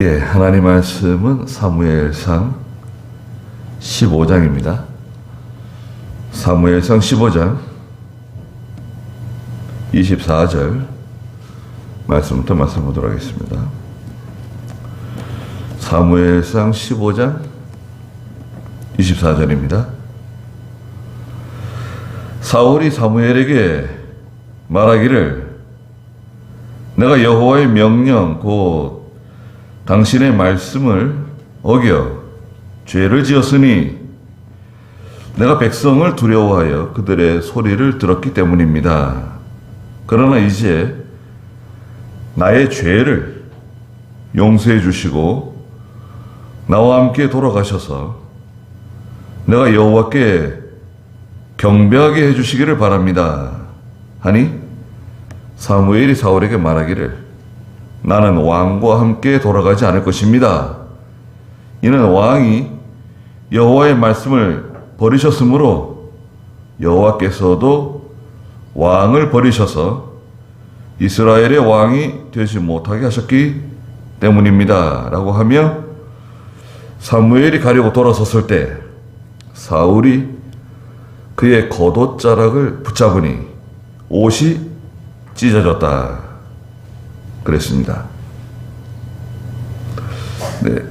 예, 하나님 말씀은 사무엘상 15장입니다. 사무엘상 15장 24절 말씀부터 말씀보도록 하겠습니다. 사무엘상 15장 24절입니다. 사울이 사무엘에게 말하기를 내가 여호와의 명령 곧 당신의 말씀을 어겨 죄를 지었으니 내가 백성을 두려워하여 그들의 소리를 들었기 때문입니다. 그러나 이제 나의 죄를 용서해 주시고 나와 함께 돌아가셔서 내가 여호와께 경배하게 해주시기를 바랍니다. 하니 사무엘이 사울에게 말하기를 나는 왕과 함께 돌아가지 않을 것입니다. 이는 왕이 여호와의 말씀을 버리셨으므로 여호와께서도 왕을 버리셔서 이스라엘의 왕이 되지 못하게 하셨기 때문입니다. 라고 하며 사무엘이 가려고 돌아섰을 때 사울이 그의 겉옷자락을 붙잡으니 옷이 찢어졌다. 그랬습니다. 네.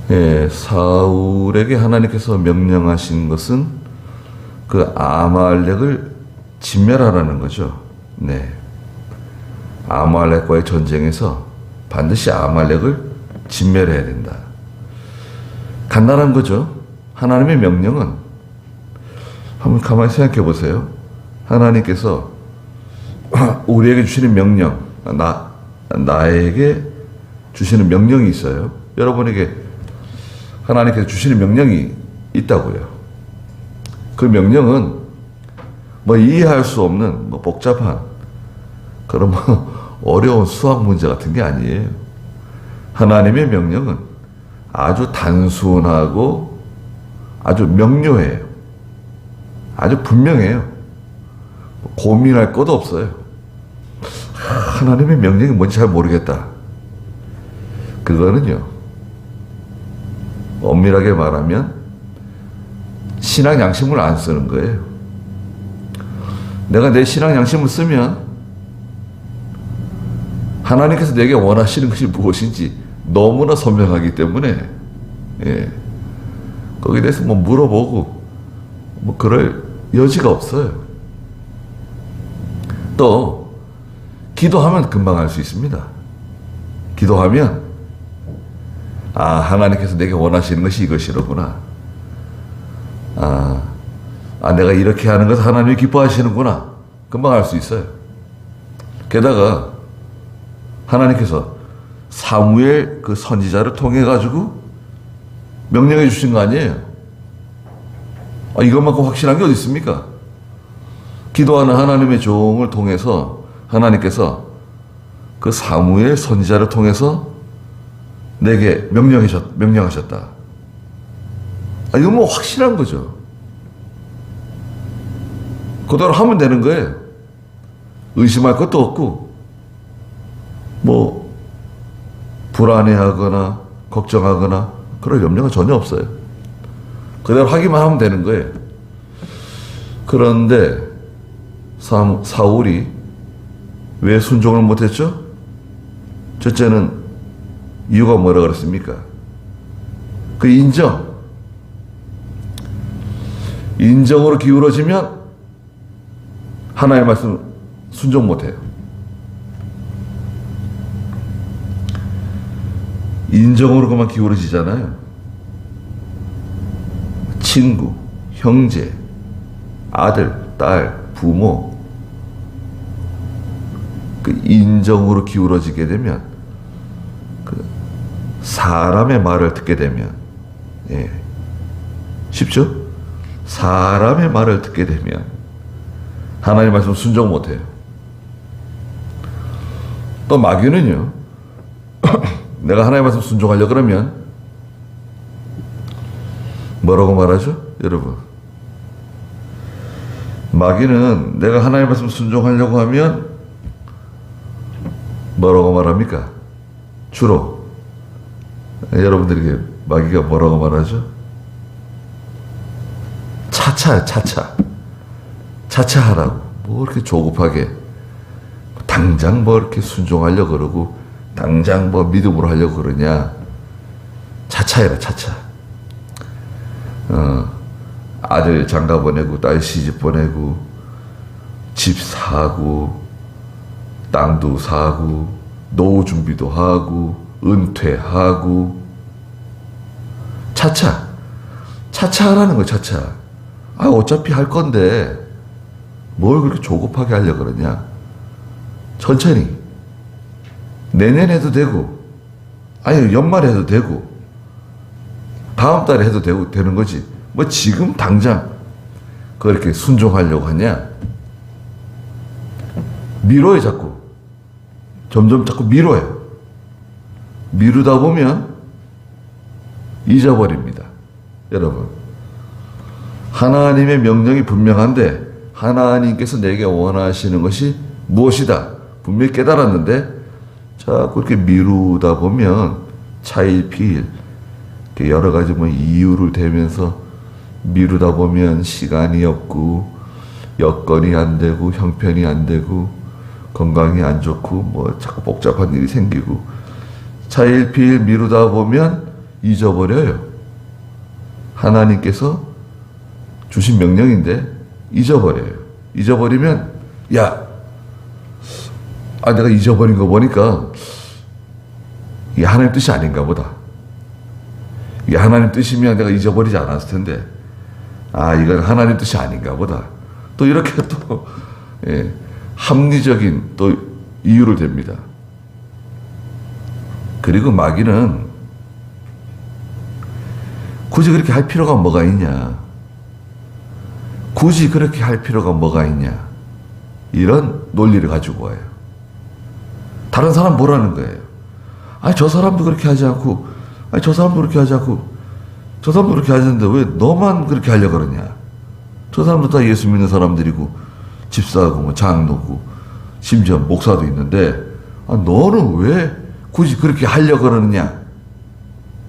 네, 사울에게 하나님께서 명령하신 것은 그 아말렉을 진멸하라는 거죠. 네. 아말렉과의 전쟁에서 반드시 아말렉을 진멸해야 된다. 간단한 거죠. 하나님의 명령은 한번 가만히 생각해 보세요. 하나님께서 우리에게 주시는 명령, 나에게 주시는 명령이 있어요. 여러분에게 하나님께서 주시는 명령이 있다고요. 그 명령은 뭐 이해할 수 없는 뭐 복잡한 그런 뭐 어려운 수학 문제 같은 게 아니에요. 하나님의 명령은 아주 단순하고 아주 명료해요. 아주 분명해요. 고민할 것도 없어요. 하나님의 명령이 뭔지 잘 모르겠다. 그거는요, 엄밀하게 말하면 신앙 양심을 안 쓰는 거예요. 내가 내 신앙 양심을 쓰면 하나님께서 내게 원하시는 것이 무엇인지 너무나 선명하기 때문에 거기에 대해서 뭐 물어보고 뭐 그럴 여지가 없어요. 또 기도하면 금방 알 수 있습니다. 기도하면 하나님께서 내게 원하시는 것이 이것이로구나. 내가 이렇게 하는 것을 하나님이 기뻐하시는구나. 금방 알 수 있어요. 게다가 하나님께서 사무엘 그 선지자를 통해 가지고 명령해 주신 거 아니에요. 이것만큼 확실한 게 어디 있습니까? 기도하는 하나님의 종을 통해서 하나님께서 그 사무엘 선지자를 통해서 내게 명령하셨다. 이건 뭐 확실한 거죠. 그대로 하면 되는 거예요. 의심할 것도 없고 뭐 불안해하거나 걱정하거나 그럴 염려가 전혀 없어요. 그대로 하기만 하면 되는 거예요. 그런데 사울이 왜 순종을 못했죠? 첫째는 이유가 뭐라 그랬습니까? 그 인정으로 기울어지면 하나님의 말씀 순종 못해요. 인정으로 그만 기울어지잖아요. 친구, 형제, 아들, 딸, 부모, 그 인정으로 기울어지게 되면, 그 사람의 말을 듣게 되면, 쉽죠? 사람의 말을 듣게 되면 하나님 말씀 순종 못해요. 또 마귀는요, 내가 하나님 말씀 순종하려고 그러면 뭐라고 말하죠? 여러분, 마귀는 내가 하나님의 말씀 순종하려고 하면 뭐라고 말합니까? 주로 여러분들에게 마귀가 뭐라고 말하죠? 차차하라고. 뭐 이렇게 조급하게 당장 뭐 이렇게 순종하려고 그러고 당장 뭐 믿음으로 하려고 그러냐. 차차해라, 차차. 아들 장가 보내고 딸 시집 보내고 집 사고 땅도 사고 노후 준비도 하고 은퇴하고 차차하라는 거야. 차차. 어차피 할 건데 뭘 그렇게 조급하게 하려고 그러냐. 천천히 내년 해도 되고 아니 연말에 해도 되고 다음 달에 해도 되는 거지. 뭐 지금 당장 그렇게 순종하려고 하냐. 미뤄요. 점점 자꾸 미뤄요. 미루다 보면 잊어버립니다. 여러분, 하나님의 명령이 분명한데 하나님께서 내게 원하시는 것이 무엇이다 분명히 깨달았는데 자꾸 이렇게 미루다 보면 차일피일 여러 가지 뭐 이유를 대면서 미루다 보면 시간이 없고 여건이 안 되고 형편이 안 되고 건강이 안 좋고 뭐 자꾸 복잡한 일이 생기고 차일피일 미루다 보면 잊어버려요. 하나님께서 주신 명령인데 잊어버려요. 잊어버리면 내가 잊어버린 거 보니까 이게 하나님 뜻이 아닌가 보다. 이게 하나님 뜻이면 내가 잊어버리지 않았을 텐데 이건 하나님 뜻이 아닌가 보다. 또 이렇게 또 합리적인 또 이유를 댑니다. 그리고 마귀는 굳이 그렇게 할 필요가 뭐가 있냐. 굳이 그렇게 할 필요가 뭐가 있냐. 이런 논리를 가지고 와요. 다른 사람 뭐라는 거예요. 저 사람도 그렇게 하지 않고 저 사람도 그렇게 하지 않고 저 사람도 그렇게 하는데 왜 너만 그렇게 하려고 그러냐. 저 사람도 다 예수 믿는 사람들이고 집사하고 뭐 장로고 심지어 목사도 있는데 너는 왜 굳이 그렇게 하려고 그러느냐.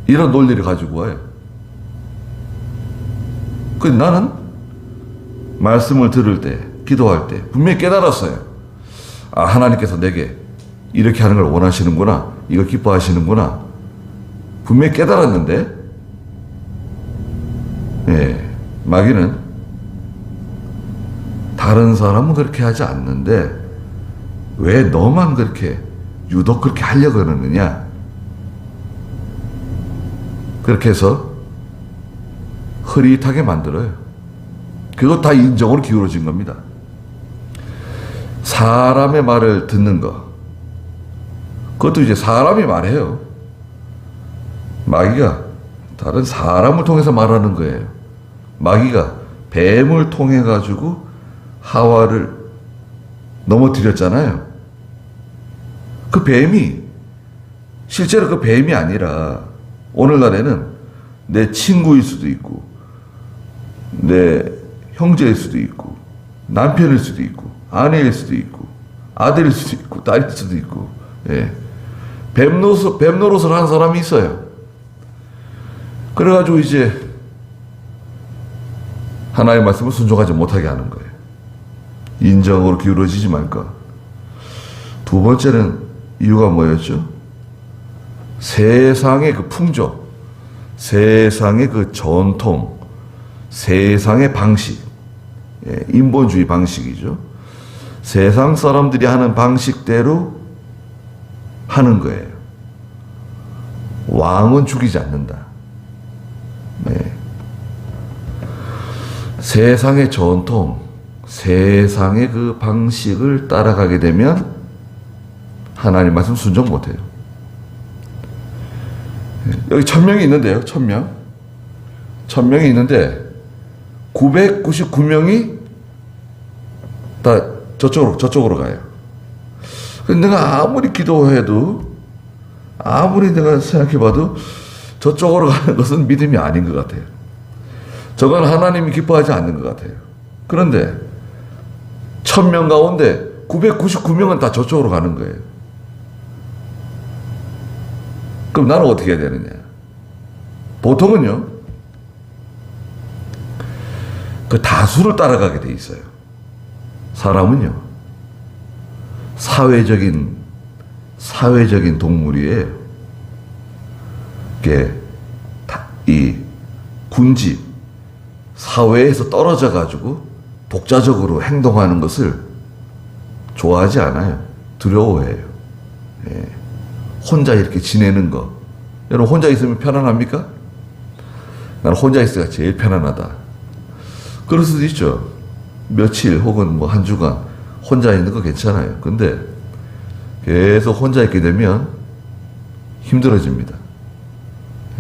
이런 논리를 가지고 와요. 나는 말씀을 들을 때 기도할 때 분명히 깨달았어요. 하나님께서 내게 이렇게 하는 걸 원하시는구나. 이걸 기뻐하시는구나. 분명히 깨달았는데 마귀는 다른 사람은 그렇게 하지 않는데 왜 너만 그렇게 유독 그렇게 하려고 그러느냐. 그렇게 해서 흐릿하게 만들어요. 그것 다 인정으로 기울어진 겁니다. 사람의 말을 듣는 거, 그것도 이제 사람이 말해요. 마귀가 다른 사람을 통해서 말하는 거예요. 마귀가 뱀을 통해 가지고 하와를 넘어뜨렸잖아요. 그 뱀이 실제로 그 뱀이 아니라 오늘날에는 내 친구일 수도 있고 내 형제일 수도 있고 남편일 수도 있고 아내일 수도 있고 아들일 수도 있고 딸일 수도 있고 뱀 노릇을 하는 사람이 있어요. 그래가지고 이제 하나님의 말씀을 순종하지 못하게 하는 거예요. 인정으로 기울어지지 말까. 두 번째는 이유가 뭐였죠? 세상의 그 풍조, 세상의 그 전통, 세상의 방식, 인본주의 방식이죠. 세상 사람들이 하는 방식대로 하는 거예요. 왕은 죽이지 않는다. 세상의 전통, 세상의 그 방식을 따라가게 되면 하나님 말씀 순종 못해요. 여기 1000명이 있는데요. 1000명. 1000명이 있는데 999명이 다 저쪽으로 가요. 근데 내가 아무리 기도해도 아무리 내가 생각해봐도 저쪽으로 가는 것은 믿음이 아닌 것 같아요. 저건 하나님이 기뻐하지 않는 것 같아요. 그런데 1000명 가운데 999명은 다 저쪽으로 가는 거예요. 그럼 나는 어떻게 해야 되느냐? 보통은요, 그 다수를 따라가게 돼 있어요. 사람은요, 사회적인 동물이에요. 이게 이 군집, 사회에서 떨어져 가지고 독자적으로 행동하는 것을 좋아하지 않아요. 두려워해요. 예. 혼자 이렇게 지내는 거. 여러분 혼자 있으면 편안합니까? 나는 혼자 있어야 제일 편안하다. 그럴 수도 있죠. 며칠 혹은 뭐 한 주간 혼자 있는 거 괜찮아요. 근데 계속 혼자 있게 되면 힘들어집니다.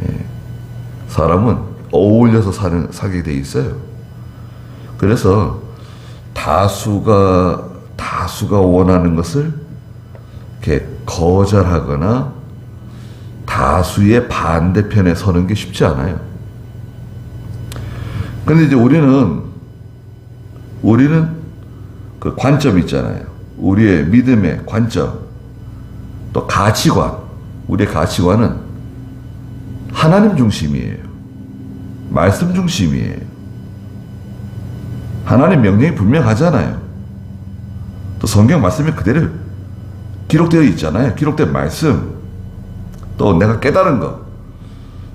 예. 사람은 어울려서 살게 돼 있어요. 그래서 다수가 원하는 것을 이렇게 거절하거나 다수의 반대편에 서는 게 쉽지 않아요. 근데 이제 우리는 그 관점 있잖아요. 우리의 믿음의 관점, 또 가치관, 우리의 가치관은 하나님 중심이에요. 말씀 중심이에요. 하나님 명령이 분명하잖아요. 또 성경 말씀이 그대로 기록되어 있잖아요. 기록된 말씀, 또 내가 깨달은 것,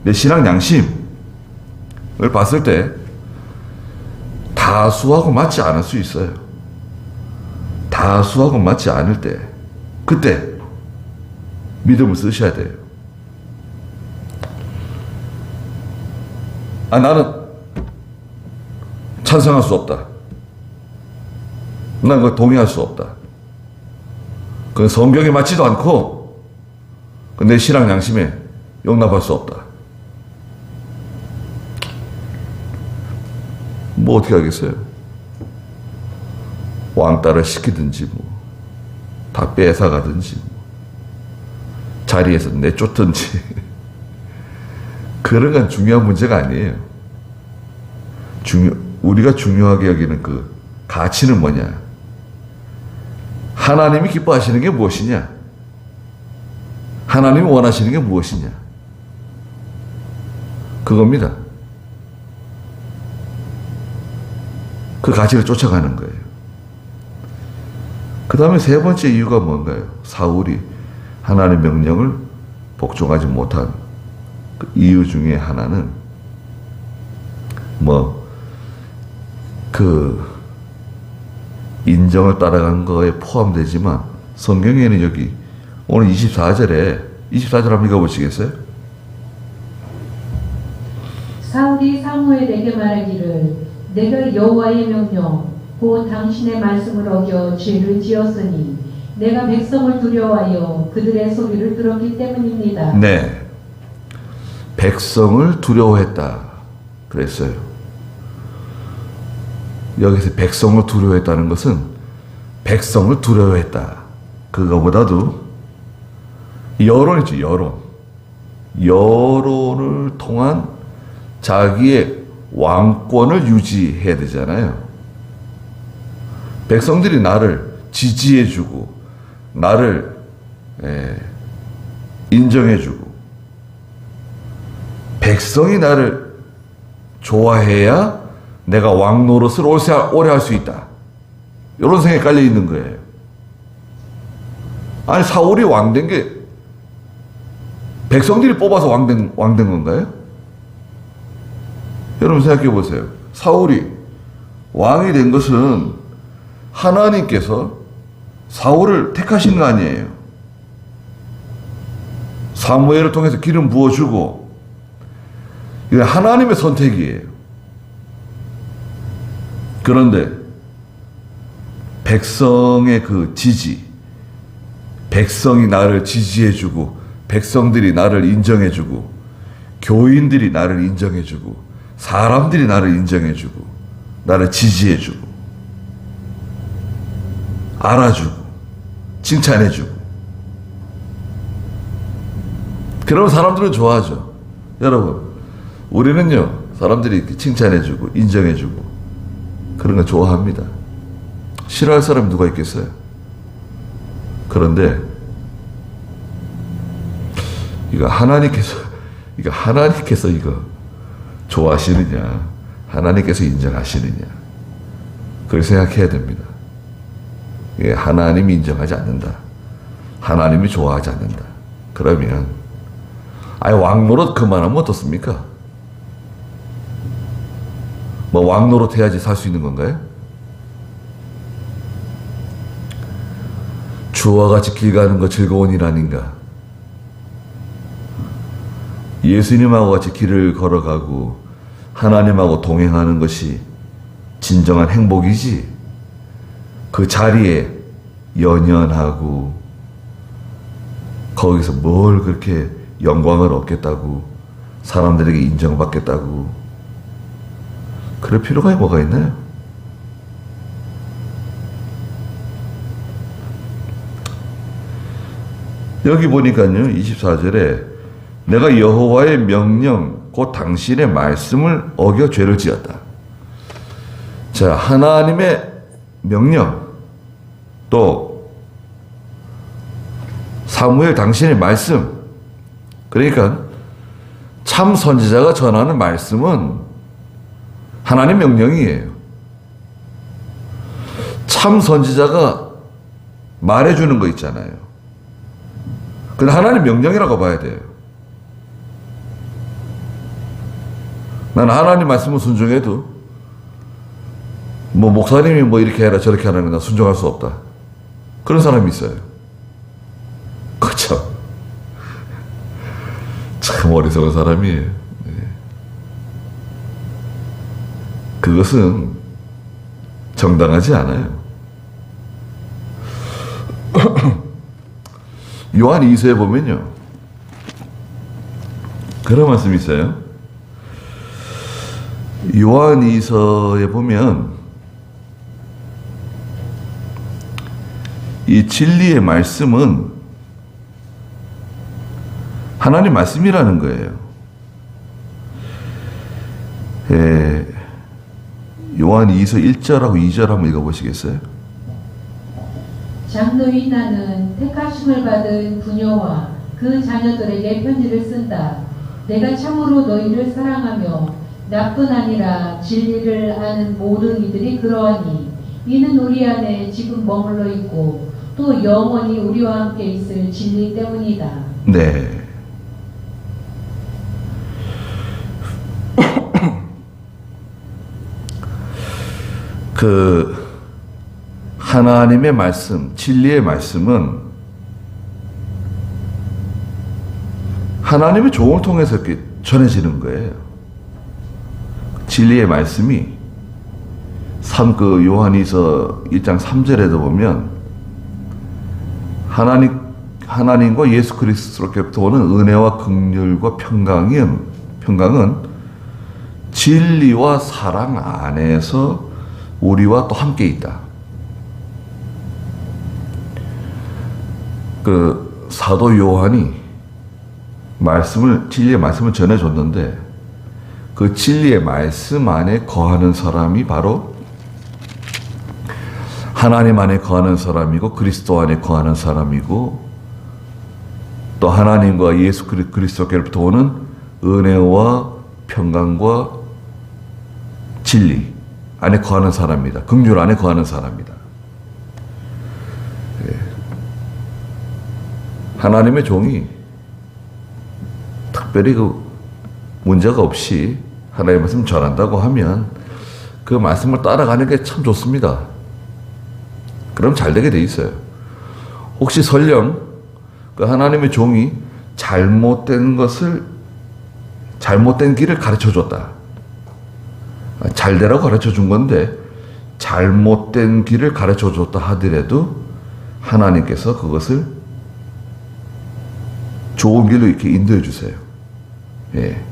내 신앙 양심을 봤을 때 다수하고 맞지 않을 수 있어요. 다수하고 맞지 않을 때, 그때 믿음을 쓰셔야 돼요. 나는 찬성할 수 없다. 난 그거 동의할 수 없다. 그건 성경에 맞지도 않고 내 신앙 양심에 용납할 수 없다. 뭐 어떻게 하겠어요? 왕따를 시키든지 다 뺏어가든지 자리에서 내쫓든지 그런 건 중요한 문제가 아니에요. 우리가 중요하게 여기는 그 가치는 뭐냐? 하나님이 기뻐하시는 게 무엇이냐? 하나님이 원하시는 게 무엇이냐? 그겁니다. 그 가치를 쫓아가는 거예요. 그 다음에 세 번째 이유가 뭔가요? 사울이 하나님의 명령을 복종하지 못한 그 이유 중에 하나는 인정을 따라간 거에 포함되지만 성경에는 여기 오늘 24절 한번 읽어보시겠어요? 사울이 사무엘에게 말하기를 내가 여호와의 명령 곧 당신의 말씀을 어겨 죄를 지었으니 내가 백성을 두려워하여 그들의 소리를 들었기 때문입니다. 네, 백성을 두려워했다 그랬어요. 여기서 백성을 두려워했다는 것은 백성을 두려워했다. 그거보다도 여론이죠, 여론. 여론을 통한 자기의 왕권을 유지해야 되잖아요. 백성들이 나를 지지해주고 나를 인정해주고 백성이 나를 좋아해야 내가 왕 노릇을 오래 할 수 있다. 이런 생각이 깔려 있는 거예요. 아니 사울이 왕된 게 백성들이 뽑아서 왕된 건가요? 여러분 생각해 보세요. 사울이 왕이 된 것은 하나님께서 사울을 택하신 거 아니에요. 사무엘을 통해서 기름 부어주고 이게 하나님의 선택이에요. 그런데 백성의 그 지지, 백성이 나를 지지해주고 백성들이 나를 인정해주고 교인들이 나를 인정해주고 사람들이 나를 인정해주고 나를 지지해주고 알아주고 칭찬해주고 그러면 사람들은 좋아하죠. 여러분 우리는요 사람들이 이렇게 칭찬해주고 인정해주고 그런 거 좋아합니다. 싫어할 사람이 누가 있겠어요? 그런데 이거 하나님께서 이거 좋아하시느냐, 하나님께서 인정하시느냐, 그걸 생각해야 됩니다. 예, 하나님이 인정하지 않는다, 하나님이 좋아하지 않는다, 그러면 아예 왕노릇 그만하면 어떻습니까? 뭐 왕노릇 해야지 살 수 있는 건가요? 주와 같이 길 가는 거 즐거운 일 아닌가? 예수님하고 같이 길을 걸어가고 하나님하고 동행하는 것이 진정한 행복이지, 그 자리에 연연하고 거기서 뭘 그렇게 영광을 얻겠다고, 사람들에게 인정받겠다고 그럴 필요가 뭐가 있나요? 여기 보니까요, 24절에 내가 여호와의 명령 곧 당신의 말씀을 어겨 죄를 지었다. 자, 하나님의 명령, 또 사무엘 당신의 말씀, 그러니까 참 선지자가 전하는 말씀은 하나님 명령이에요. 참 선지자가 말해주는 거 있잖아요. 그건 하나님 명령이라고 봐야 돼요. 나는 하나님 말씀을 순종해도 뭐 목사님이 뭐 이렇게 해라 저렇게 하라는 건 순종할 수 없다, 그런 사람이 있어요. 그쵸? 참 어리석은 사람이에요. 네. 그것은 정당하지 않아요. 요한 2서에 보면요, 그런 말씀이 있어요. 요한 2서에 보면 이 진리의 말씀은 하나님 말씀이라는 거예요. 요한 2서 1절하고 2절 한번 읽어보시겠어요? 장로인 나는 택하심을 받은 부녀와 그 자녀들에게 편지를 쓴다. 내가 참으로 너희를 사랑하며 나뿐 아니라 진리를 아는 모든 이들이 그러하니 이는 우리 안에 지금 머물러 있고 또 영원히 우리와 함께 있을 진리 때문이다. 네. 그 하나님의 말씀, 진리의 말씀은 하나님의 종을 통해서 이렇게 전해지는 거예요. 진리의 말씀이 그 요한이서 1장 3절에도 보면 하나님과 예수 그리스도로부터 오는 은혜와 긍휼과 평강은 진리와 사랑 안에서 우리와 또 함께 있다. 그 사도 요한이 진리의 말씀을 전해줬는데 그 진리의 말씀 안에 거하는 사람이 바로 하나님 안에 거하는 사람이고 그리스도 안에 거하는 사람이고 또 하나님과 예수 그리스도께로부터 오는 은혜와 평강과 진리 안에 거하는 사람이다. 긍휼 안에 거하는 사람이다. 하나님의 종이 특별히 그 문제가 없이 하나님의 말씀 전한다고 하면 그 말씀을 따라가는 게 참 좋습니다. 그럼 잘 되게 돼 있어요. 혹시 설령 그 하나님의 종이 잘못된 길을 가르쳐 줬다. 잘 되라고 가르쳐 준 건데 잘못된 길을 가르쳐 줬다 하더라도 하나님께서 그것을 좋은 길로 이렇게 인도해 주세요. 예.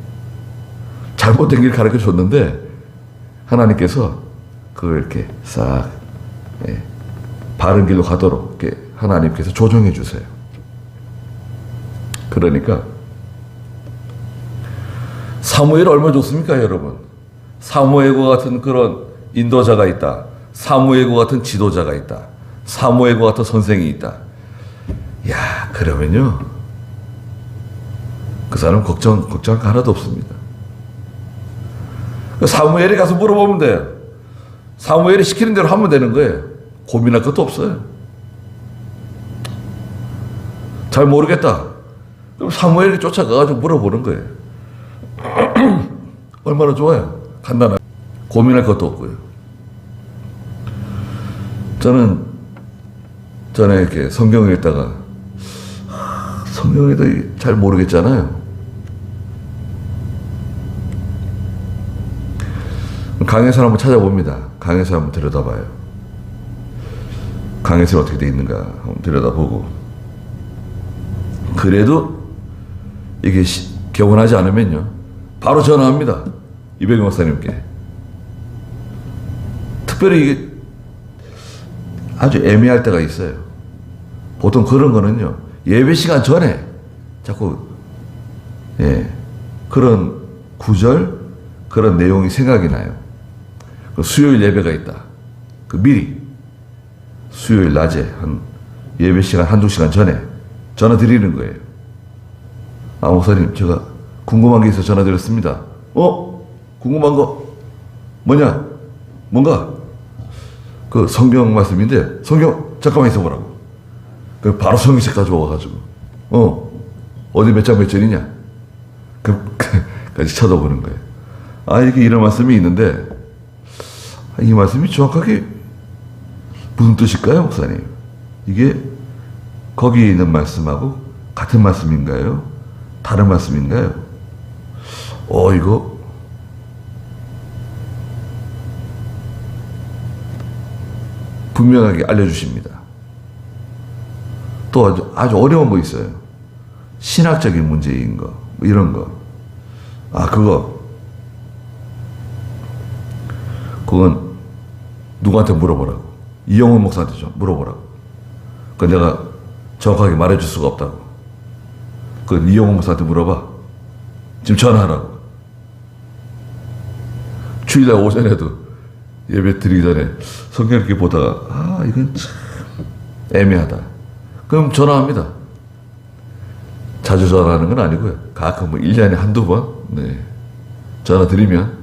잘못된 길 가르쳐 줬는데 하나님께서 그걸 이렇게 싹 바른 길로 가도록 이렇게 하나님께서 조정해 주세요. 그러니까 사무엘 얼마나 좋습니까, 여러분? 사무엘과 같은 그런 인도자가 있다. 사무엘과 같은 지도자가 있다. 사무엘과 같은 선생이 있다. 야, 그러면요 그 사람 걱정 하나도 없습니다. 사무엘이 가서 물어보면 돼요. 사무엘이 시키는 대로 하면 되는 거예요. 고민할 것도 없어요. 잘 모르겠다. 그럼 사무엘이 쫓아가가지고 물어보는 거예요. 얼마나 좋아요. 간단하게. 고민할 것도 없고요. 저는 전에 이렇게 성경을 읽다가 성경에도 잘 모르겠잖아요. 강해서 한번 찾아봅니다. 강해서 한번 들여다봐요. 강해서 어떻게 돼 있는가 한번 들여다보고, 그래도 이게 개원하지 않으면요 바로 전화합니다. 이병규 목사님께. 특별히 이게 아주 애매할 때가 있어요. 보통 그런 거는요 예배 시간 전에 자꾸 그런 구절, 그런 내용이 생각이 나요. 수요일 예배가 있다. 그 미리 수요일 낮에 한 예배 시간 한두 시간 전에 전화 드리는 거예요. 아, 목사님, 제가 궁금한 게 있어서 전화 드렸습니다. 궁금한 거 뭐냐? 뭔가 그 성경 말씀인데, 성경 잠깐만 있어보라고. 그 바로 성경책 가져와가지고 어디 몇 장 몇 절이냐? 까지 쳐다보는 거예요. 아, 이렇게 이런 말씀이 있는데 이 말씀이 정확하게 무슨 뜻일까요, 목사님? 이게 거기 있는 말씀하고 같은 말씀인가요? 다른 말씀인가요? 이거 분명하게 알려주십니다. 또 아주 어려운 거 있어요. 신학적인 문제인 거, 뭐 이런 거. 그건 누구한테 물어보라고. 이영훈 목사한테 좀 물어보라고. 그건 내가 정확하게 말해줄 수가 없다고. 그건 이영훈 목사한테 물어봐. 지금 전화하라고. 주일날 오전에도 예배 드리기 전에 성경 이렇게 보다가 이건 참 애매하다. 그럼 전화합니다. 자주 전화하는 건 아니고요. 가끔 1년에 한두 번 전화 드리면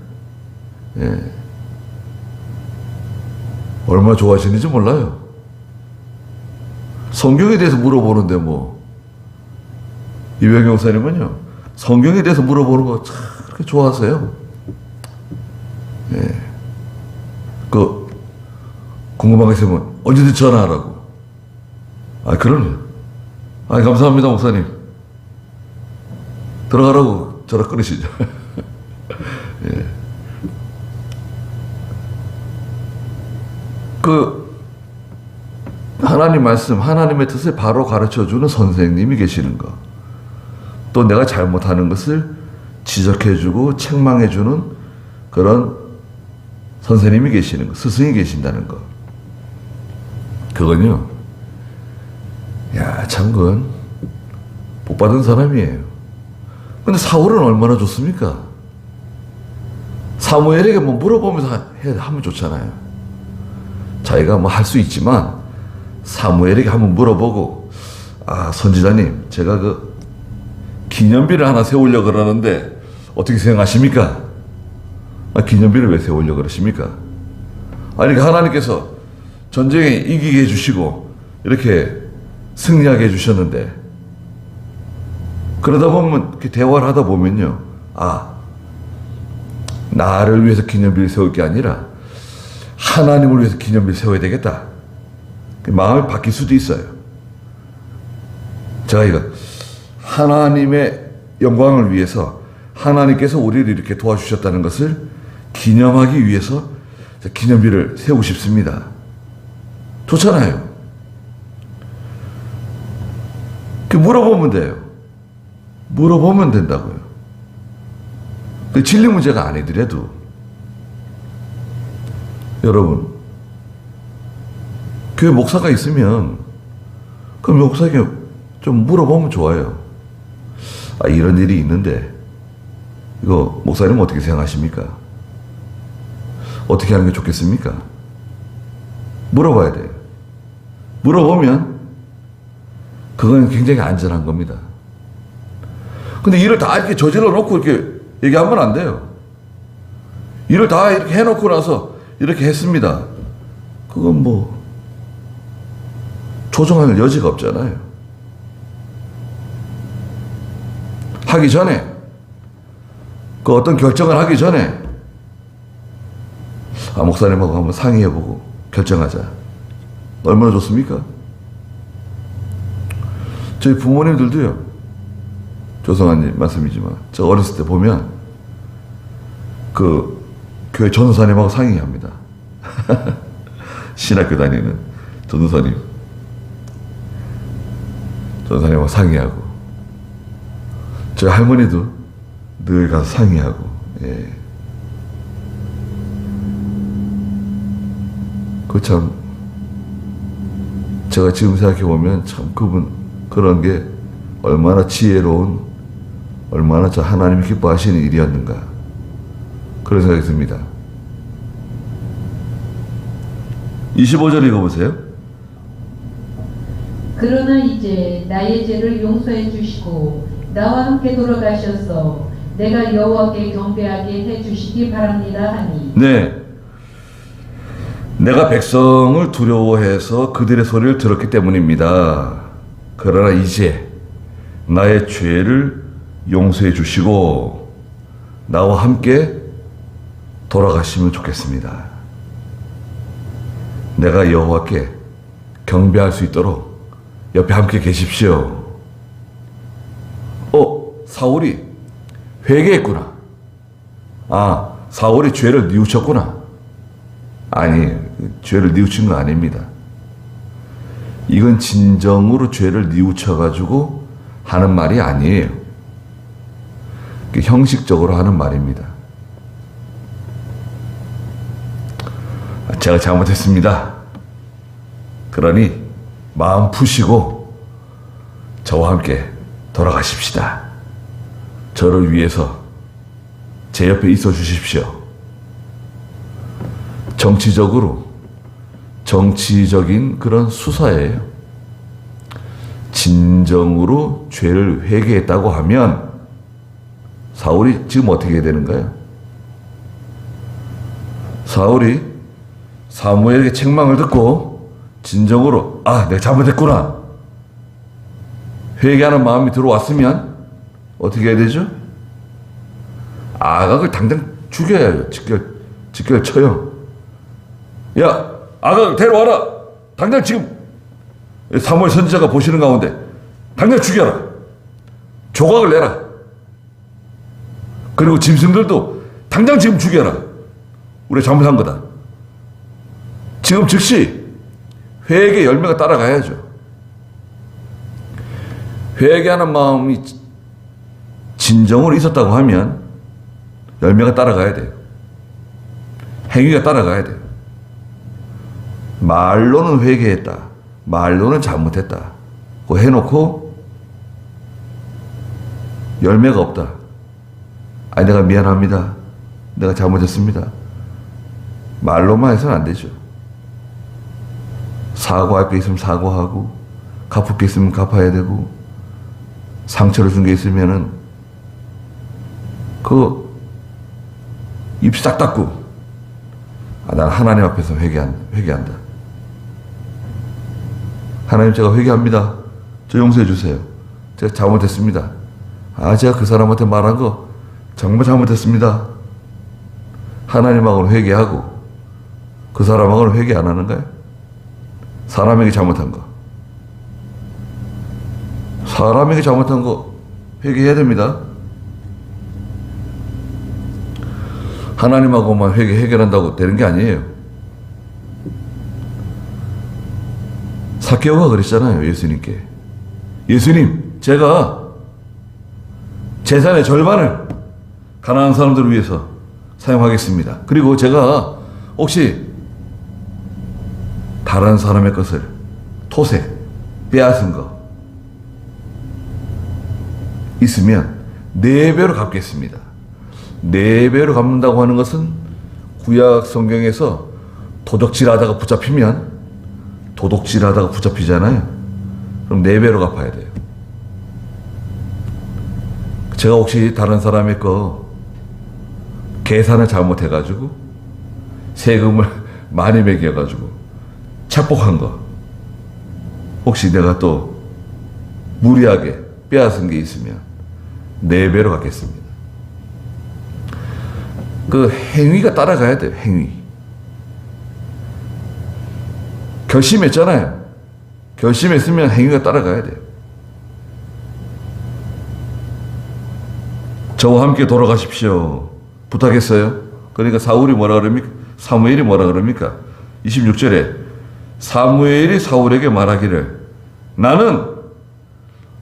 얼마나 좋아하시는지 몰라요. 성경에 대해서 물어보는데 이병규 목사님은요 성경에 대해서 물어보는 거 참 그렇게 좋아하세요. 궁금한 거 있으면 언제든 전화하라고. 그럼요. 감사합니다, 목사님. 들어가라고 전화 끊으시죠. 하나님 말씀, 하나님의 뜻을 바로 가르쳐주는 선생님이 계시는 거. 또 내가 잘못하는 것을 지적해주고 책망해주는 그런 선생님이 계시는 거, 스승이 계신다는 거. 그건요, 참 그건 복 받은 사람이에요. 근데 사울은 얼마나 좋습니까? 사무엘에게 물어보면서 하면 좋잖아요. 자기가 할 수 있지만 사무엘에게 한번 물어보고, 선지자님, 제가 기념비를 하나 세우려고 그러는데 어떻게 생각하십니까? 기념비를 왜 세우려고 그러십니까? 하나님께서 전쟁에 이기게 해주시고 이렇게 승리하게 해주셨는데, 그러다 보면 이렇게 대화를 하다 보면요, 나를 위해서 기념비를 세울 게 아니라 하나님을 위해서 기념비를 세워야 되겠다. 마음이 바뀔 수도 있어요. 제가 이거 하나님의 영광을 위해서 하나님께서 우리를 이렇게 도와주셨다는 것을 기념하기 위해서 기념비를 세우고 싶습니다. 좋잖아요. 물어보면 돼요. 물어보면 된다고요. 진리 문제가 아니더라도. 여러분, 교회 목사가 있으면 그 목사에게 좀 물어보면 좋아요. 이런 일이 있는데 이거 목사님 어떻게 생각하십니까? 어떻게 하는 게 좋겠습니까? 물어봐야 돼요. 물어보면 그건 굉장히 안전한 겁니다. 근데 일을 다 이렇게 저질러 놓고 이렇게 얘기하면 안 돼요. 일을 다 이렇게 해놓고 나서 이렇게 했습니다. 그건 뭐 조정할 여지가 없잖아요. 하기 전에, 그 어떤 결정을 하기 전에 목사님하고 한번 상의해보고 결정하자. 얼마나 좋습니까? 저희 부모님들도요, 조성환님 말씀이지만 저 어렸을 때 보면 그 교회 전도사님하고 상의합니다. 신학교 다니는 전도사님하고 상의하고, 저희 할머니도 늘 가서 상의하고. 예. 그 참 제가 지금 생각해 보면 참 그분 그런 게 얼마나 지혜로운, 얼마나 저 하나님이 기뻐하시는 일이었는가, 그런 생각이 듭니다. 25절 읽어보세요. 그러나 이제 나의 죄를 용서해 주시고 나와 함께 돌아가셔서 내가 여호와께 경배하게 해 주시기 바랍니다 하니. 네. 내가 백성을 두려워해서 그들의 소리를 들었기 때문입니다. 그러나 이제 나의 죄를 용서해 주시고 나와 함께 돌아가시면 좋겠습니다. 내가 여호와께 경배할 수 있도록 옆에 함께 계십시오. 사울이 회개했구나. 사울이 죄를 뉘우쳤구나. 아니, 죄를 뉘우친 거 아닙니다. 이건 진정으로 죄를 뉘우쳐가지고 하는 말이 아니에요. 형식적으로 하는 말입니다. 제가 잘못했습니다. 그러니 마음 푸시고 저와 함께 돌아가십시다. 저를 위해서 제 옆에 있어 주십시오. 정치적인 그런 수사예요. 진정으로 죄를 회개했다고 하면 사울이 지금 어떻게 해야 되는가요? 사울이 사무엘에게 책망을 듣고 진정으로 내가 잘못했구나 회개하는 마음이 들어왔으면 어떻게 해야 되죠? 아각을 당장 죽여야 해요. 직결 쳐요. 야, 아각을 데려와라. 당장 지금 사무엘 선지자가 보시는 가운데 당장 죽여라. 조각을 내라. 그리고 짐승들도 당장 지금 죽여라. 우리가 잘못한 거다. 지금 즉시 회개 열매가 따라가야죠. 회개하는 마음이 진정으로 있었다고 하면 열매가 따라가야 돼요. 행위가 따라가야 돼요. 말로는 회개했다, 말로는 잘못했다, 그거 해놓고 열매가 없다. 내가 미안합니다, 내가 잘못했습니다, 말로만 해서는 안 되죠. 사과할 게 있으면 사과하고, 갚을 게 있으면 갚아야 되고, 상처를 준 게 있으면은 입 싹 닫고 난 하나님 앞에서 회개한다. 하나님, 제가 회개합니다. 저 용서해 주세요. 제가 잘못했습니다. 제가 그 사람한테 말한 거 정말 잘못했습니다. 하나님하고는 회개하고 그 사람하고는 회개 안 하는가요? 사람에게 잘못한 거 회개해야 됩니다. 하나님하고만 해결한다고 되는 게 아니에요. 삭개오가 그랬잖아요, 예수님께. 예수님, 제가 재산의 절반을 가난한 사람들을 위해서 사용하겠습니다. 그리고 제가 혹시 다른 사람의 것을 토세, 빼앗은 거 있으면 4배로 갚겠습니다. 4배로 갚는다고 하는 것은 구약 성경에서 도둑질하다가 붙잡히잖아요. 그럼 4배로 갚아야 돼요. 제가 혹시 다른 사람의 거 계산을 잘못해가지고 세금을 많이 매겨가지고 착복한 거, 혹시 내가 또 무리하게 빼앗은 게 있으면 4배로 갚겠습니다. 그 행위가 따라가야 돼요. 행위. 결심했잖아요. 결심했으면 행위가 따라가야 돼요. 저와 함께 돌아가십시오. 부탁했어요. 그러니까 사울이 뭐라 그럽니까? 사무엘이 뭐라 그럽니까? 26절에 사무엘이 사울에게 말하기를 나는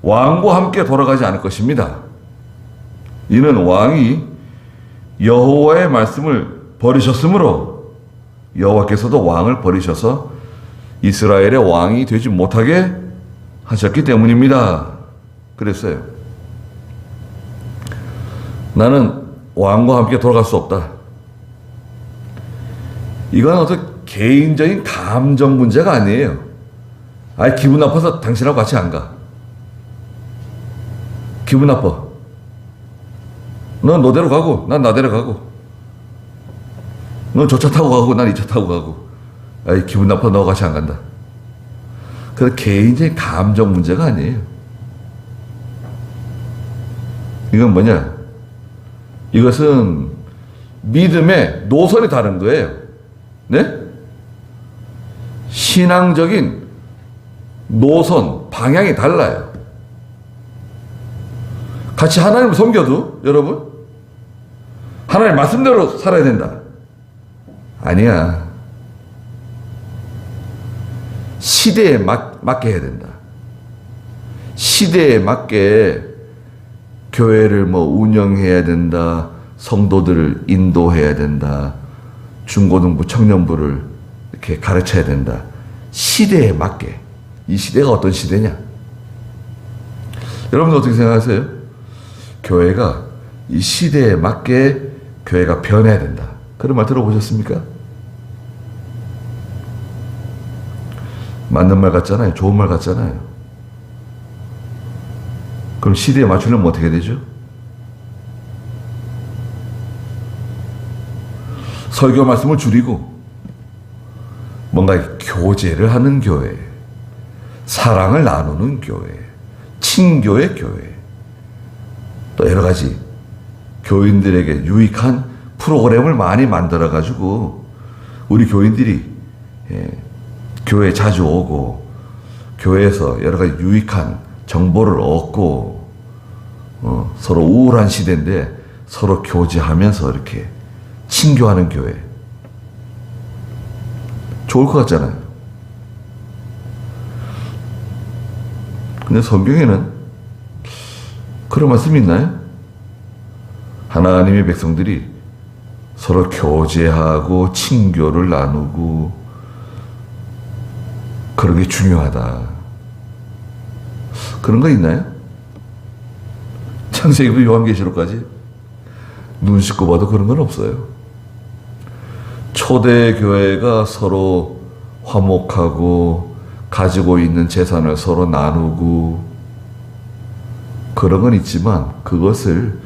왕과 함께 돌아가지 않을 것입니다. 이는 왕이 여호와의 말씀을 버리셨으므로 여호와께서도 왕을 버리셔서 이스라엘의 왕이 되지 못하게 하셨기 때문입니다. 그랬어요. 나는 왕과 함께 돌아갈 수 없다. 이건 어떤 개인적인 감정 문제가 아니에요. 아이, 기분 나빠서 당신하고 같이 안 가. 기분 나빠. 넌 너대로 가고 난 나대로 가고, 넌 저 차 타고 가고 난 이 차 타고 가고, 아이, 기분 나빠. 너와 같이 안 간다. 그건 개인적인 감정 문제가 아니에요. 이건 뭐냐? 이것은 믿음의 노선이 다른 거예요. 네? 신앙적인 노선, 방향이 달라요. 같이 하나님을 섬겨도 여러분 하나님 말씀대로 살아야 된다. 아니야. 시대에 맞게 해야 된다. 시대에 맞게 교회를 운영해야 된다. 성도들을 인도해야 된다. 중고등부, 청년부를 이렇게 가르쳐야 된다. 시대에 맞게. 이 시대가 어떤 시대냐? 여러분들 어떻게 생각하세요? 교회가 이 시대에 맞게 교회가 변해야 된다. 그런 말 들어보셨습니까? 맞는 말 같잖아요. 좋은 말 같잖아요. 그럼 시대에 맞추려면 어떻게 되죠? 설교 말씀을 줄이고 뭔가 교제를 하는 교회, 사랑을 나누는 교회, 친교의 교회, 또 여러 가지 교인들에게 유익한 프로그램을 많이 만들어가지고 우리 교인들이 교회에 자주 오고 교회에서 여러 가지 유익한 정보를 얻고 서로 우울한 시대인데 서로 교제하면서 이렇게 친교하는 교회, 좋을 것 같잖아요. 근데 성경에는 그런 말씀이 있나요? 하나님의 백성들이 서로 교제하고 친교를 나누고 그런 게 중요하다. 그런 거 있나요? 창세기부터 요한계시록까지 눈 씻고 봐도 그런 건 없어요. 초대 교회가 서로 화목하고 가지고 있는 재산을 서로 나누고 그런 건 있지만 그것을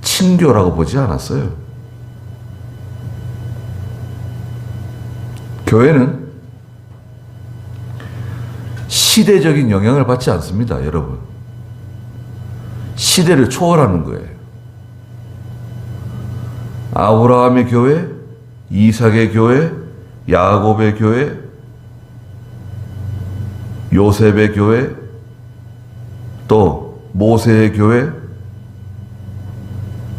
친교라고 보지 않았어요. 교회는 시대적인 영향을 받지 않습니다, 여러분. 시대를 초월하는 거예요. 아브라함의 교회, 이삭의 교회, 야곱의 교회, 요셉의 교회, 또 모세의 교회,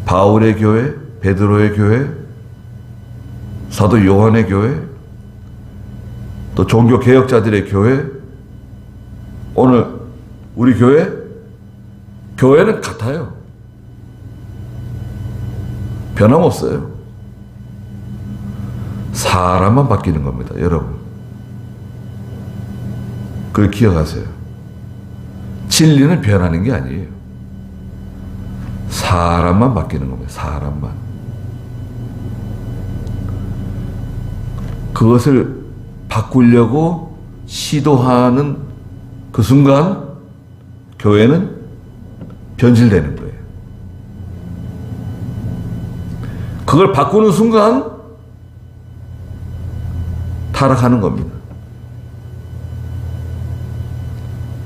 바울의 교회, 베드로의 교회, 사도 요한의 교회, 또 종교 개혁자들의 교회, 오늘 우리 교회는 같아요. 변함없어요. 사람만 바뀌는 겁니다, 여러분. 그걸 기억하세요. 진리는 변하는 게 아니에요. 사람만 바뀌는 겁니다. 사람만. 그것을 바꾸려고 시도하는 그 순간 교회는 변질되는 거예요. 그걸 바꾸는 순간 타락하는 겁니다.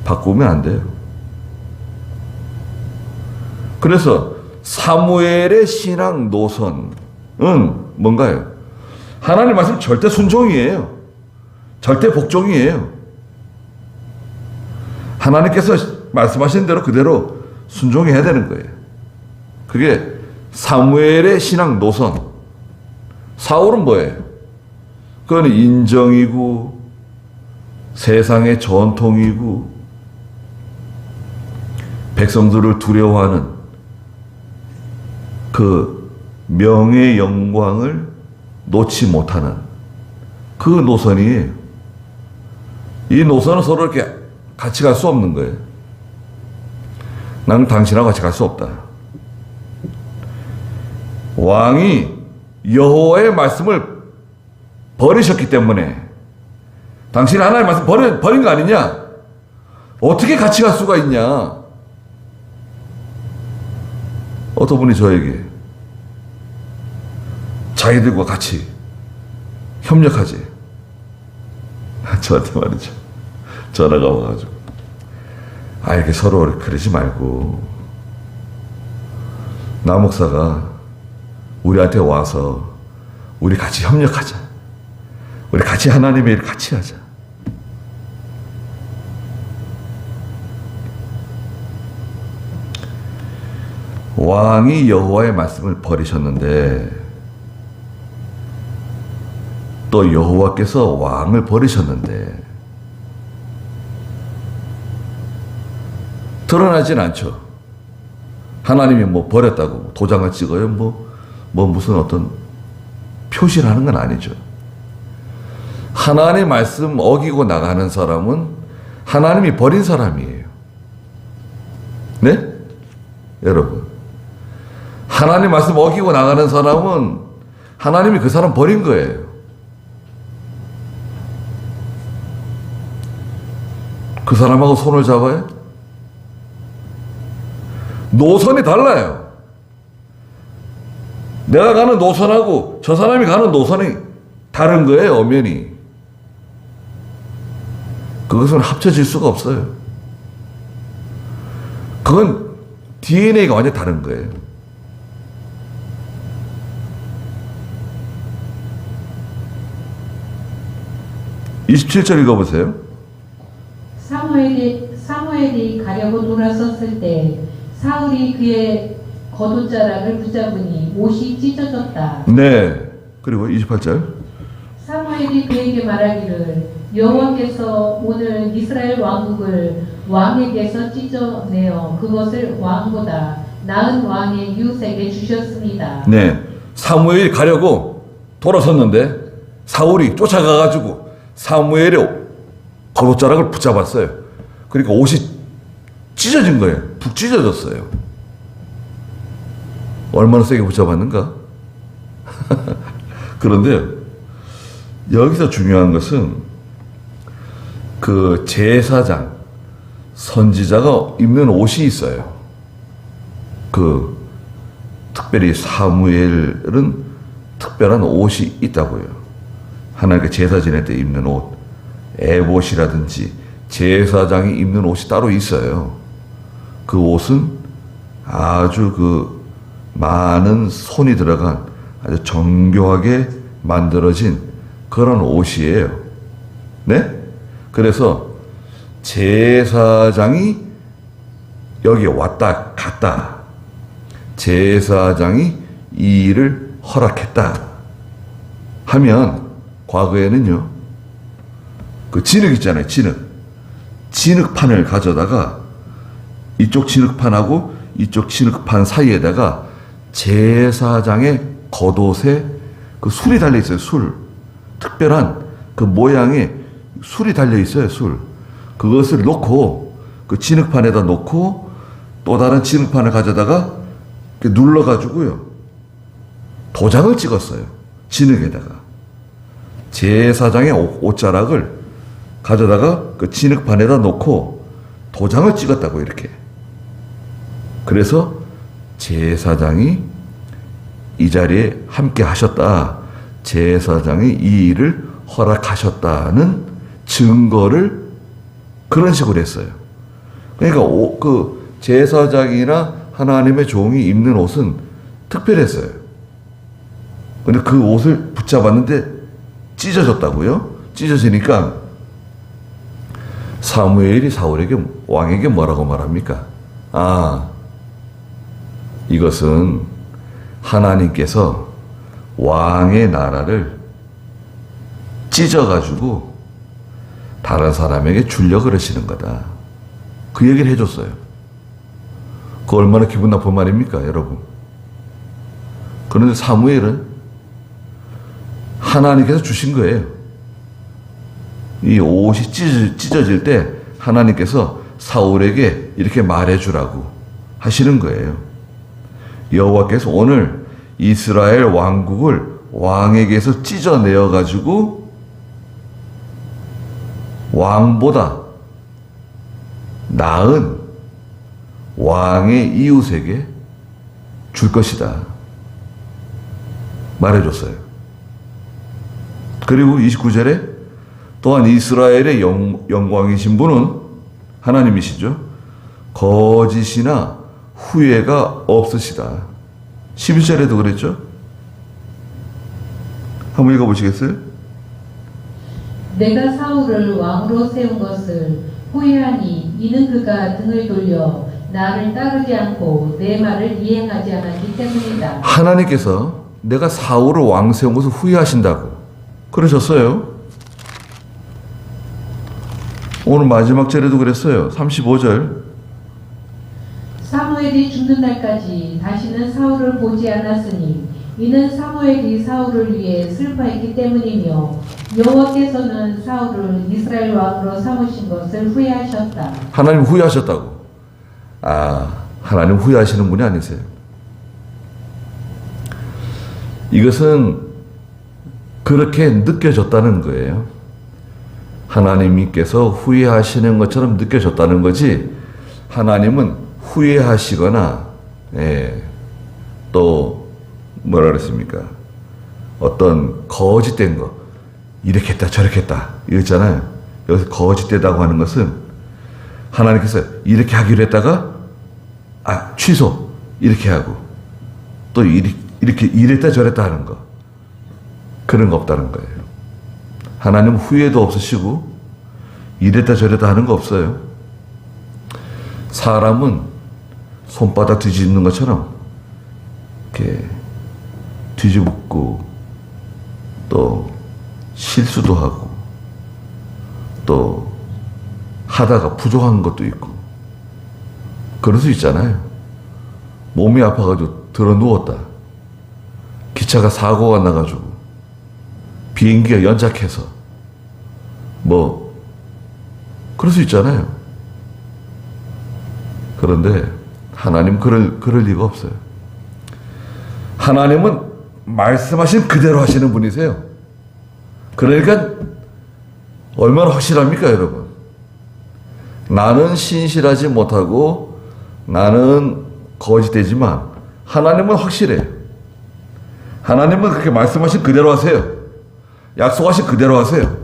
바꾸면 안 돼요. 그래서 사무엘의 신앙 노선은 뭔가요? 하나님 말씀 절대 순종이에요. 절대 복종이에요. 하나님께서 말씀하신 대로 그대로 순종해야 되는 거예요. 그게 사무엘의 신앙 노선. 사울은 뭐예요? 그건 인정이고 세상의 전통이고 백성들을 두려워하는 그 명예 영광을 놓지 못하는 그 노선이에요. 이 노선은 서로 이렇게 같이 갈 수 없는 거예요. 나는 당신하고 같이 갈 수 없다. 왕이 여호와의 말씀을 버리셨기 때문에 당신이 하나님의 말씀 버린 거 아니냐? 어떻게 같이 갈 수가 있냐? 어떤 분이 저에게 자기들과 같이 협력하지. 저한테 말이죠. 전화가 와가지고 이렇게 서로 그러지 말고 나 목사가 우리한테 와서 우리 같이 협력하자. 우리 같이 하나님의 일을 같이 하자. 왕이 여호와의 말씀을 버리셨는데 또 여호와께서 왕을 버리셨는데 드러나진 않죠. 하나님이 뭐 버렸다고 도장을 찍어요. 뭐 무슨 어떤 표시를 하는 건 아니죠. 하나님의 말씀 어기고 나가는 사람은 하나님이 버린 사람이에요. 네? 여러분. 하나님 말씀 어기고 나가는 사람은 하나님이 그 사람 버린 거예요. 그 사람하고 손을 잡아요? 노선이 달라요. 내가 가는 노선하고 저 사람이 가는 노선이 다른 거예요, 엄연히. 그것은 합쳐질 수가 없어요. 그건 DNA가 완전히 다른 거예요. (27절) 읽어보세요. 사무엘이 가려고 돌아섰을 때 사울이 그의 겉옷자락을 붙잡으니 옷이 찢어졌다. 네. 그리고 28절. 사무엘이 그에게 말하기를 여호와께서 오늘 이스라엘 왕국을 왕에게서 찢어내어 그것을 왕보다 나은 왕의 이웃에게 주셨습니다. 네. 사무엘이 가려고 돌아섰는데 사울이 쫓아가가지고 사무엘의 겉옷자락을 붙잡았어요. 그러니까 옷이 찢어진 거예요. 푹 찢어졌어요. 얼마나 세게 붙잡았는가? 그런데 여기서 중요한 것은 그 제사장, 선지자가 입는 옷이 있어요. 그 특별히 사무엘은 특별한 옷이 있다고요. 하나님께 제사 지낼 때 입는 옷, 에봇이라든지 제사장이 입는 옷이 따로 있어요. 그 옷은 아주 그 많은 손이 들어간 아주 정교하게 만들어진 그런 옷이에요. 네? 그래서 제사장이 여기 왔다 갔다. 제사장이 이 일을 허락했다 하면 과거에는요, 그 진흙 있잖아요, 진흙판을 가져다가 이쪽 진흙판하고 이쪽 진흙판 사이에다가 제사장의 겉옷에 그 술이 달려 있어요. 술. 특별한 그 모양의 술이 달려 있어요. 술. 그것을 놓고 그 진흙판에다 놓고 또 다른 진흙판을 가져다가 눌러가지고요, 도장을 찍었어요. 진흙에다가. 제사장의 옷자락을 가져다가 그 진흙판에다 놓고 도장을 찍었다고, 이렇게. 그래서 제사장이 이 자리에 함께 하셨다. 제사장이 이 일을 허락하셨다는 증거를 그런 식으로 했어요. 그러니까 그 제사장이나 하나님의 종이 입는 옷은 특별했어요. 근데 그 옷을 붙잡았는데 찢어졌다고요? 찢어지니까 사무엘이 사울에게 왕에게 뭐라고 말합니까? 이것은 하나님께서 왕의 나라를 찢어가지고 다른 사람에게 주려고 그러시는 거다. 그 얘기를 해줬어요. 그 얼마나 기분 나쁜 말입니까, 여러분? 그런데 사무엘은 하나님께서 주신 거예요. 이 옷이 찢어질 때 하나님께서 사울에게 이렇게 말해주라고 하시는 거예요. 여호와께서 오늘 이스라엘 왕국을 왕에게서 찢어내어 가지고 왕보다 나은 왕의 이웃에게 줄 것이다. 말해줬어요. 그리고 29절에 또한 이스라엘의 영광이신 분은 하나님이시죠. 거짓이나 후회가 없으시다. 11절에도 그랬죠. 한번 읽어보시겠어요? 내가 사울을 왕으로 세운 것을 후회하니 이는 그가 등을 돌려 나를 따르지 않고 내 말을 이행하지 않았기 때문이다. 하나님께서 내가 사울을 왕 세운 것을 후회하신다고 그러셨어요. 오늘 마지막 절에도 그랬어요. 35절. 사무엘이 죽는 날까지 다시는 사울을 보지 않았으니 이는 사무엘이 사울을 위해 슬퍼했기 때문이며 여호와께서는 사울을 이스라엘 왕으로 삼으신 것을 후회하셨다. 하나님 후회하셨다고. 하나님 후회하시는 분이 아니세요. 이것은 그렇게 느껴졌다는 거예요. 하나님께서 후회하시는 것처럼 느껴졌다는 거지, 하나님은 후회하시거나 또 뭐라 그랬습니까? 어떤 거짓된 거, 이렇게 했다 저렇게 했다 이거 있잖아요. 여기서 거짓되다고 하는 것은 하나님께서 이렇게 하기로 했다가 취소 이렇게 하고 또 이렇게 이랬다 저랬다 하는 거, 그런 거 없다는 거예요. 하나님은 후회도 없으시고 이랬다 저랬다 하는 거 없어요. 사람은 손바닥 뒤집는 것처럼 이렇게 뒤집고 또 실수도 하고 또 하다가 부족한 것도 있고 그럴 수 있잖아요. 몸이 아파가지고 들어 누웠다, 기차가 사고가 나가지고 비행기가 연착해서 그럴 수 있잖아요. 그런데 하나님 그럴 리가 없어요. 하나님은 말씀하신 그대로 하시는 분이세요. 그러니까 얼마나 확실합니까, 여러분? 나는 신실하지 못하고 나는 거짓되지만 하나님은 확실해요. 하나님은 그렇게 말씀하신 그대로 하세요. 약속하신 그대로 하세요.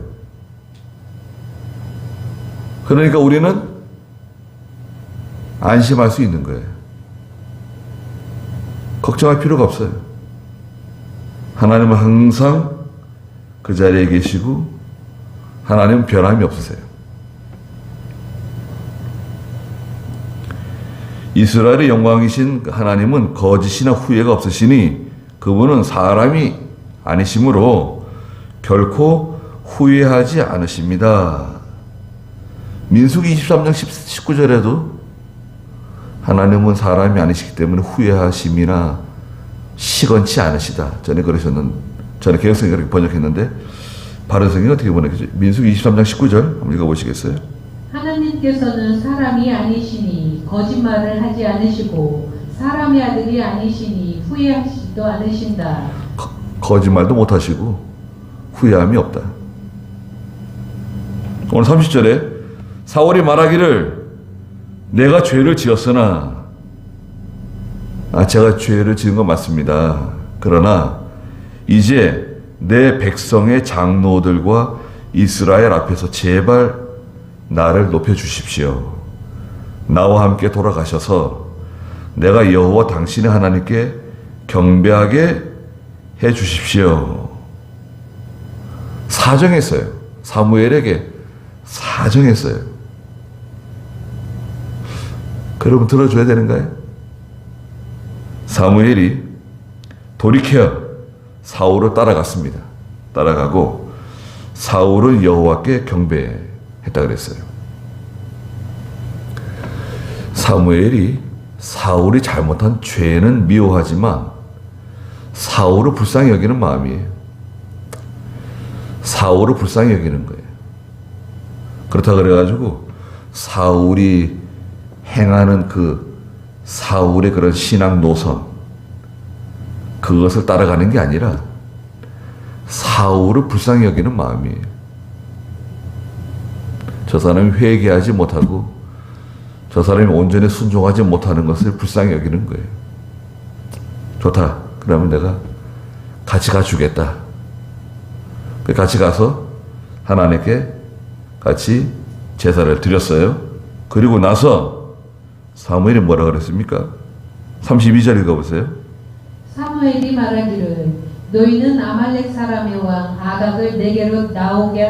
그러니까 우리는 안심할 수 있는 거예요. 걱정할 필요가 없어요. 하나님은 항상 그 자리에 계시고 하나님은 변함이 없으세요. 이스라엘의 영광이신 하나님은 거짓이나 후회가 없으시니 그분은 사람이 아니시므로 결코 후회하지 않으십니다. 민수기 23장 19절에도 하나님은 사람이 아니시기 때문에 후회하심이나 시건치 않으시다. 전에 개혁성이 그렇게 번역했는데 바른 성경이 어떻게 번역했죠? 민수기 23장 19절 한번 읽어보시겠어요? 하나님께서는 사람이 아니시니 거짓말을 하지 않으시고 사람의 아들이 아니시니 후회하시지도 않으신다. 거짓말도 못하시고 후회함이 없다. 오늘 30절에 사울이 말하기를 내가 죄를 지었으나 제가 죄를 지은 건 맞습니다. 그러나 이제 내 백성의 장로들과 이스라엘 앞에서 제발 나를 높여주십시오. 나와 함께 돌아가셔서 내가 여호와 당신의 하나님께 경배하게 해 주십시오. 사정했어요. 사무엘에게 사정했어요. 그러면 들어줘야 되는가요? 사무엘이 돌이켜 사울을 따라갔습니다. 따라가고 사울은 여호와께 경배했다 그랬어요. 사무엘이 사울이 잘못한 죄는 미워하지만 사울을 불쌍히 여기는 마음이에요. 사울을 불쌍히 여기는 거예요. 그렇다 그래가지고 사울이 행하는 그 사울의 그런 신앙 노선, 그것을 따라가는 게 아니라 사울을 불쌍히 여기는 마음이에요. 저 사람이 회개하지 못하고 저 사람이 온전히 순종하지 못하는 것을 불쌍히 여기는 거예요. 좋다. 그러면 내가 같이 가주겠다. 같이 가서 하나님께 같이 제사를 드렸어요. 그리고 나서 사무엘이 뭐라 그랬습니까? 32절 읽어보세요. 사무엘이 말하기를 너희는 아말렉 사람의 왕 아각을 내게로 나오게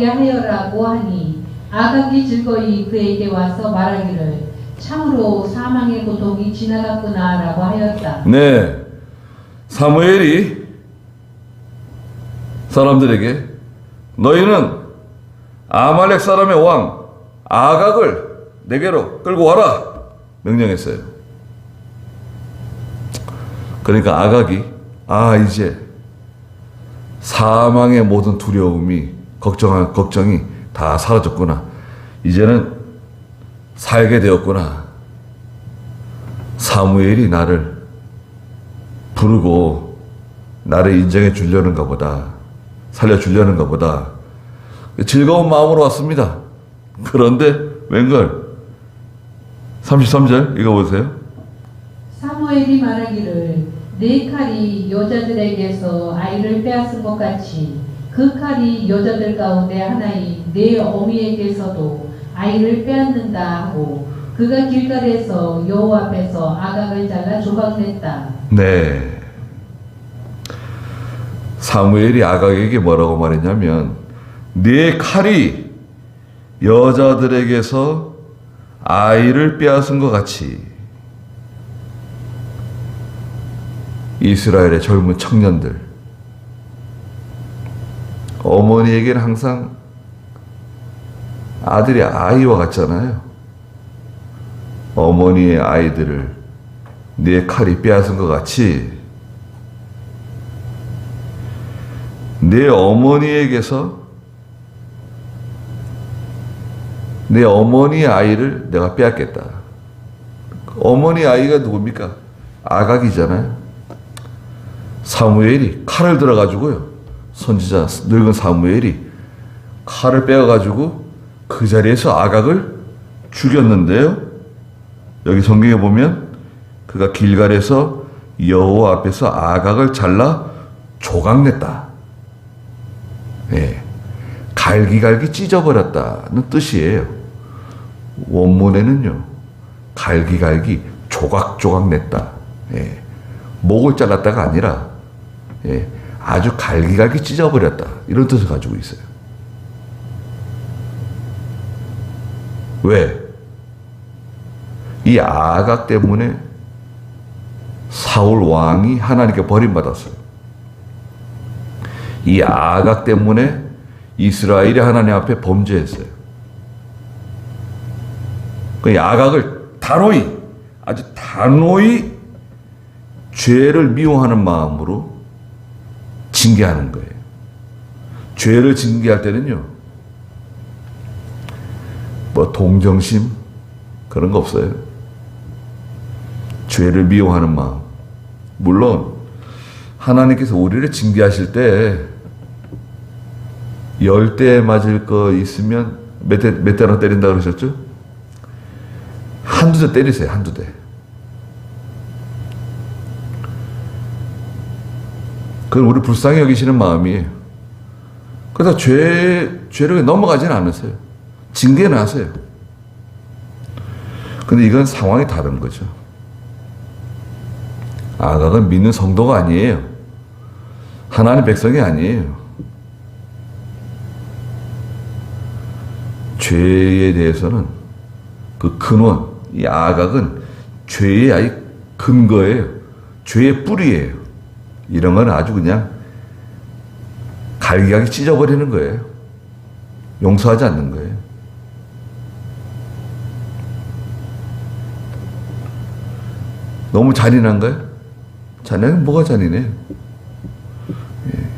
하여라고 하니 아각이 즐거이 그에게 와서 말하기를 참으로 사망의 고통이 지나갔구나라고 하였다. 네, 사무엘이 사람들에게 너희는 아말렉 사람의 왕 아각을 내게로 끌고 와라 명령했어요. 그러니까 아각이 이제 사망의 모든 두려움이 걱정이 다 사라졌구나. 이제는 살게 되었구나. 사무엘이 나를 부르고 나를 인정해 주려는가 보다. 살려주려는가 보다. 즐거운 마음으로 왔습니다. 그런데 웬걸 33절 읽어보세요. 사무엘이 말하기를 네 칼이 여자들에게서 아이를 빼앗은 것 같이 그 칼이 여자들 가운데 하나인 네 어미에게서도 아이를 빼앗는다 하고 그가 길갈에서 여호와 앞에서 아각을 잘라 조각냈다. 네. 사무엘이 아각에게 뭐라고 말했냐면 네 칼이 여자들에게서 아이를 빼앗은 것 같이 이스라엘의 젊은 청년들, 어머니에게는 항상 아들이 아이와 같잖아요. 어머니의 아이들을 네 칼이 빼앗은 것 같이 내 어머니에게서 내 어머니의 아이를 내가 빼앗겠다. 어머니 아이가 누굽니까? 아각이잖아요. 사무엘이 칼을 들어가지고요. 선지자 늙은 사무엘이 칼을 빼어가지고 그 자리에서 아각을 죽였는데요. 여기 성경에 보면 그가 길갈에서 여호와 앞에서 아각을 잘라 조각냈다. 예, 갈기갈기 찢어버렸다는 뜻이에요. 원문에는요, 갈기갈기 조각조각 냈다. 예, 목을 잘랐다가 아니라 아주 갈기갈기 찢어버렸다. 이런 뜻을 가지고 있어요. 왜? 이 아각 때문에 사울 왕이 하나님께 버림받았어요. 이 아각 때문에 이스라엘이 하나님 앞에 범죄했어요. 그 아각을 아주 단호히 죄를 미워하는 마음으로 징계하는 거예요. 죄를 징계할 때는요, 뭐 동정심 그런 거 없어요. 죄를 미워하는 마음. 물론 하나님께서 우리를 징계하실 때 10대 맞을 거 있으면 몇 대나 때린다 그러셨죠? 한두 대 때리세요. 한두 대. 그건 우리 불쌍히 여기시는 마음이에요. 그래서 죄를 넘어가지는 않으세요. 징계는 하세요. 근데 이건 상황이 다른 거죠. 아각은 믿는 성도가 아니에요. 하나님 백성이 아니에요. 죄에 대해서는 그 근원, 이 아각은 죄의 아예 근거예요. 죄의 뿌리예요. 이런 건 아주 그냥 갈기갈기 찢어버리는 거예요. 용서하지 않는 거예요. 너무 잔인한가요? 잔인한 뭐가 잔인해요? 예.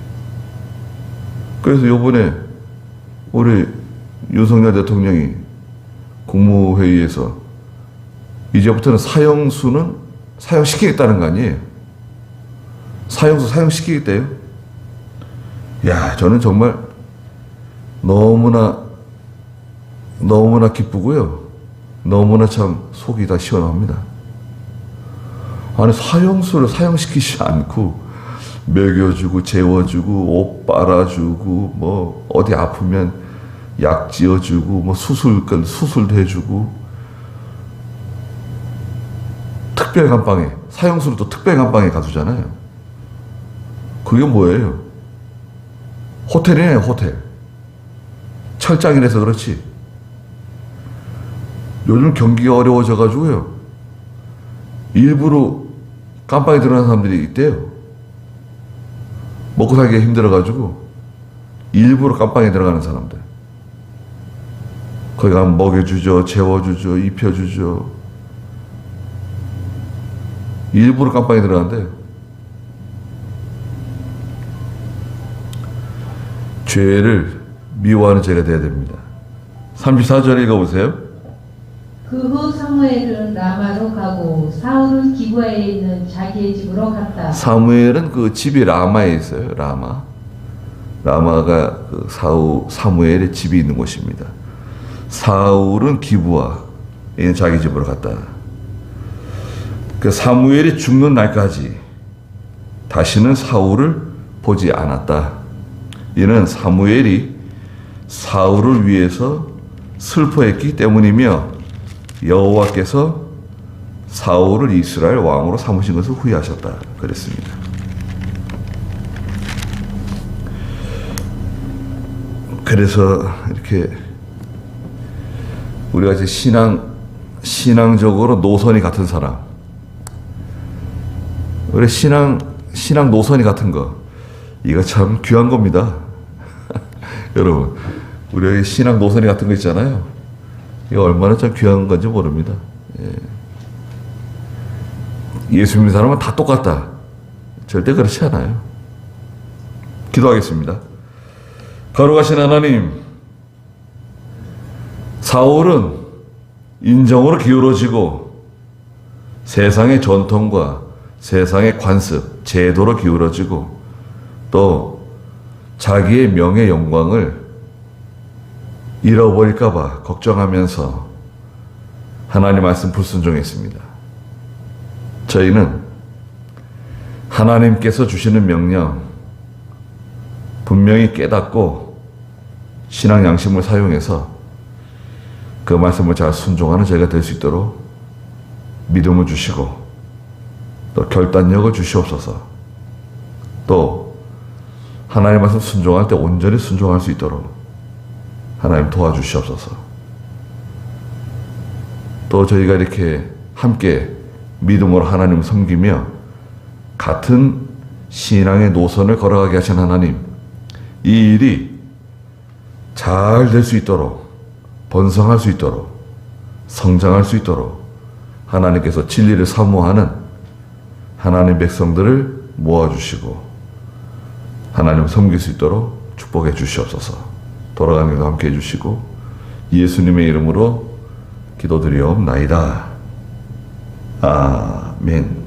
그래서 요번에 우리 윤석열 대통령이 국무회의에서 이제부터는 사형수는 사형시키겠다는 거 아니에요? 사형수 사형시키겠대요? 야, 저는 정말 너무나 기쁘고요. 너무나 참 속이 다 시원합니다. 아니, 사형수를 사형시키지 않고 먹여주고 재워주고 옷 빨아주고 뭐 어디 아프면 약 지어주고 뭐 수술도 해주고 특별감방에 사형수를 또 특별감방에 가두잖아요. 그게 뭐예요? 호텔이네, 호텔. 철장이라서 그렇지. 요즘 경기가 어려워져가지고요. 일부러 깜빵에 들어가는 사람들이 있대요. 먹고 살기가 힘들어가지고 일부러 깜빵에 들어가는 사람들. 거기 가면 먹여주죠, 재워주죠, 입혀주죠. 일부러 깜빵에 들어가는데 죄를 미워하는 죄가 돼야 됩니다. 34절 읽어보세요. 그 후 사무엘은 라마로 가고 사울은 기브아에 있는 자기의 집으로 갔다. 사무엘은 그 집이 라마에 있어요. 라마가 그 사무엘의 집이 있는 곳입니다. 사울은 기브아에 있는 자기 집으로 갔다. 그 사무엘이 죽는 날까지 다시는 사울을 보지 않았다. 이는 사무엘이 사울을 위해서 슬퍼했기 때문이며 여호와께서 사울을 이스라엘 왕으로 삼으신 것을 후회하셨다. 그랬습니다. 그래서 이렇게 우리가 이제 신앙적으로 노선이 같은 사람, 우리 신앙 노선이 같은 거, 이거 참 귀한 겁니다. 여러분, 우리 신앙 노선이 같은 거 있잖아요. 이거 얼마나 참 귀한 건지 모릅니다. 예수 믿는 사람은 다 똑같다. 절대 그렇지 않아요. 기도하겠습니다. 거룩하신 하나님, 사울은 인정으로 기울어지고 세상의 전통과 세상의 관습, 제도로 기울어지고 또 자기의 명예 영광을 잃어버릴까봐 걱정하면서 하나님 말씀 불순종했습니다. 저희는 하나님께서 주시는 명령 분명히 깨닫고 신앙 양심을 사용해서 그 말씀을 잘 순종하는 저희가 될 수 있도록 믿음을 주시고 또 결단력을 주시옵소서. 또 하나님 말씀 순종할 때 온전히 순종할 수 있도록 하나님 도와주시옵소서. 또 저희가 이렇게 함께 믿음으로 하나님을 섬기며 같은 신앙의 노선을 걸어가게 하신 하나님, 이 일이 잘 될 수 있도록, 번성할 수 있도록, 성장할 수 있도록 하나님께서 진리를 사모하는 하나님 백성들을 모아주시고 하나님을 섬길 수 있도록 축복해 주시옵소서. 돌아가는 것도 함께 해주시고 예수님의 이름으로 기도드리옵나이다. 아멘.